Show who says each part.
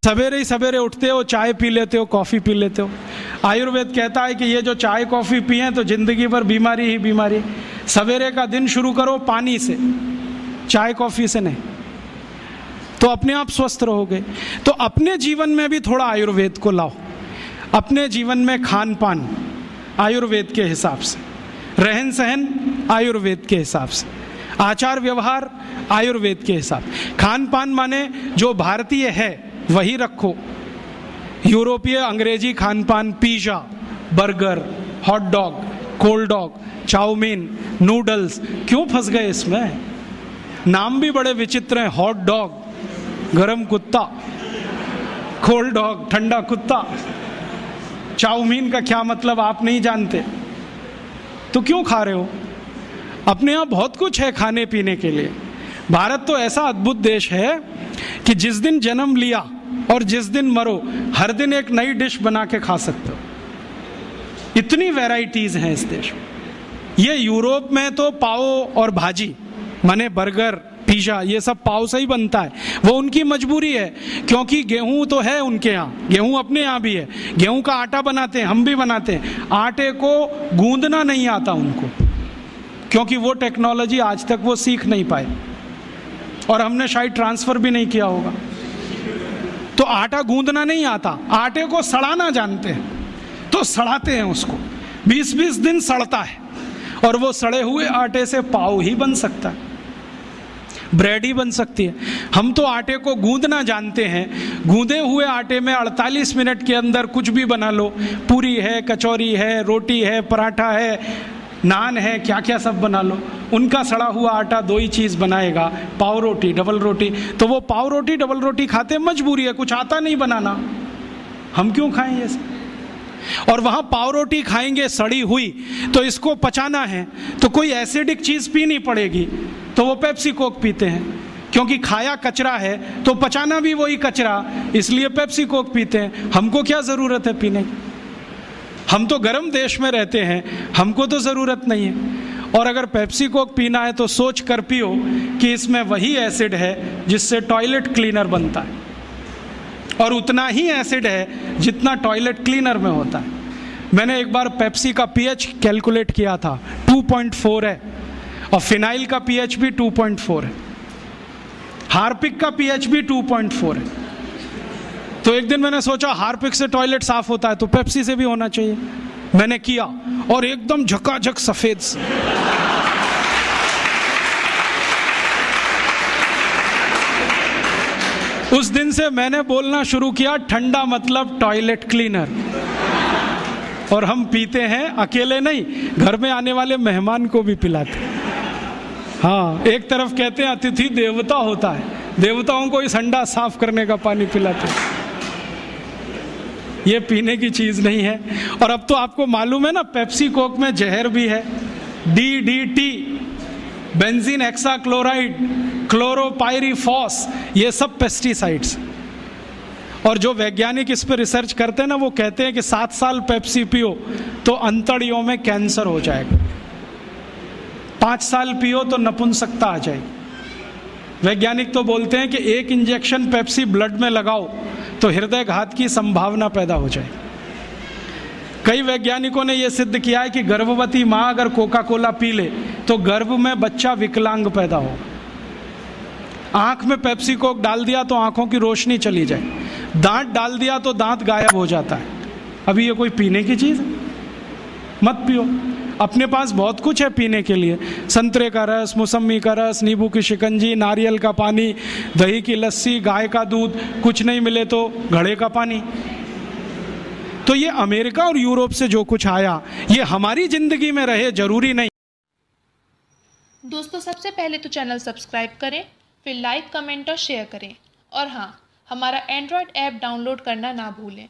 Speaker 1: सवेरे ही सवेरे उठते हो, चाय पी लेते हो, कॉफ़ी पी लेते हो। आयुर्वेद कहता है कि ये जो चाय कॉफ़ी पिए तो ज़िंदगी भर बीमारी ही बीमारी। सवेरे का दिन शुरू करो पानी से, चाय कॉफ़ी से नहीं, तो अपने आप स्वस्थ रहोगे। तो अपने जीवन में भी थोड़ा आयुर्वेद को लाओ। अपने जीवन में खान पान आयुर्वेद के हिसाब से, रहन सहन आयुर्वेद के हिसाब से, आचार व्यवहार आयुर्वेद के हिसाब। खान पान माने जो भारतीय है वही रखो। यूरोपीय अंग्रेजी खान पान, pizza, burger, hot dog, cold dog, chowmein, noodles, क्यों फंस गए इसमें? नाम भी बड़े विचित्र हैं। हॉट डॉग गरम कुत्ता, कोल्ड डॉग ठंडा कुत्ता। चाउमीन का क्या मतलब आप नहीं जानते तो क्यों खा रहे हो? अपने यहाँ बहुत कुछ है खाने पीने के लिए। भारत तो ऐसा अद्भुत देश है कि जिस दिन जन्म लिया और जिस दिन मरो, हर दिन एक नई डिश बना के खा सकते हो। इतनी वैरायटीज हैं इस देश में। ये यूरोप में तो पाव और भाजी माने बर्गर, पिज़्ज़ा, ये सब पाव से ही बनता है। वो उनकी मजबूरी है, क्योंकि गेहूं तो है उनके यहाँ, गेहूं अपने यहाँ भी है, गेहूं का आटा बनाते हैं, हम भी बनाते हैं। आटे को गूंदना नहीं आता उनको, क्योंकि वो टेक्नोलॉजी आज तक वो सीख नहीं पाए और हमने शायद ट्रांसफ़र भी नहीं किया होगा। तो आटा गूंदना नहीं आता, आटे को सड़ाना जानते हैं, तो सड़ाते हैं उसको। 20-20 दिन सड़ता है और वो सड़े हुए आटे से पाव ही बन सकता है, ब्रेड ही बन सकती है। हम तो आटे को गूंदना जानते हैं। गूंदे हुए आटे में 48 मिनट के अंदर कुछ भी बना लो। पूरी है, कचौरी है, रोटी है, पराठा है, नान है, क्या क्या सब बना लो। उनका सड़ा हुआ आटा दो ही चीज़ बनाएगा, पाव रोटी, डबल रोटी। तो वो पाव रोटी डबल रोटी खाते मजबूरी है, कुछ आता नहीं बनाना, हम क्यों खाएं ये सब? और वहाँ पाव रोटी खाएंगे सड़ी हुई, तो इसको पचाना है तो कोई एसिडिक चीज़ पीनी पड़ेगी, तो वो पेप्सी कोक पीते हैं, क्योंकि खाया कचरा है तो पचाना भी वही कचरा, इसलिए पेप्सी कोक पीते हैं। हमको क्या ज़रूरत है पीने की? हम तो गर्म देश में रहते हैं, हमको तो ज़रूरत नहीं है। और अगर पेप्सी कोक पीना है तो सोच कर पियो कि इसमें वही एसिड है जिससे टॉयलेट क्लीनर बनता है, और उतना ही एसिड है जितना टॉयलेट क्लीनर में होता है। मैंने एक बार पेप्सी का पीएच कैलकुलेट किया था, 2.4 है, और फिनाइल का पीएच भी 2.4 है, हार्पिक का पीएच भी 2.4 है। तो एक दिन मैंने सोचा हार्पिक से टॉयलेट साफ होता है तो पेप्सी से भी होना चाहिए। मैंने किया और एकदम झकाझक सफेद। उस दिन से मैंने बोलना शुरू किया, ठंडा मतलब टॉयलेट क्लीनर। और हम पीते हैं, अकेले नहीं, घर में आने वाले मेहमान को भी पिलाते। हाँ, एक तरफ कहते हैं अतिथि देवता होता है, देवताओं को ही संडा साफ करने का पानी पिलाते हैं। ये पीने की चीज़ नहीं है। और अब तो आपको मालूम है ना, पेप्सी कोक में जहर भी है, DDT, बेंजीन हेक्साक्लोराइड, क्लोरोपाइरीफॉस, ये सब पेस्टिसाइड्स। और जो वैज्ञानिक इस पर रिसर्च करते हैं ना, वो कहते हैं कि 7 साल पेप्सी पियो तो अंतड़ियों में कैंसर हो जाएगा, 5 साल पियो तो नपुंसकता आ जाएगी। वैज्ञानिक तो बोलते हैं कि 1 इंजेक्शन पेप्सी ब्लड में लगाओ तो हृदय घात की संभावना पैदा हो जाए। कई वैज्ञानिकों ने यह सिद्ध किया है कि गर्भवती माँ अगर कोका कोला पी ले तो गर्भ में बच्चा विकलांग पैदा होगा। आंख में पेप्सी कोक डाल दिया तो आंखों की रोशनी चली जाए, दांत डाल दिया तो दांत गायब हो जाता है। अभी ये कोई पीने की चीज़ है? मत पियो। अपने पास बहुत कुछ है पीने के लिए, संतरे का रस, मौसमी का रस, नींबू की शिकंजी, नारियल का पानी, दही की लस्सी, गाय का दूध, कुछ नहीं मिले तो घड़े का पानी। तो ये अमेरिका और यूरोप से जो कुछ आया ये हमारी जिंदगी में रहे जरूरी नहीं।
Speaker 2: दोस्तों, सबसे पहले तो चैनल सब्सक्राइब करें, फिर लाइक, कमेंट और शेयर करें। और हाँ, हमारा एंड्रॉयड ऐप डाउनलोड करना ना भूलें।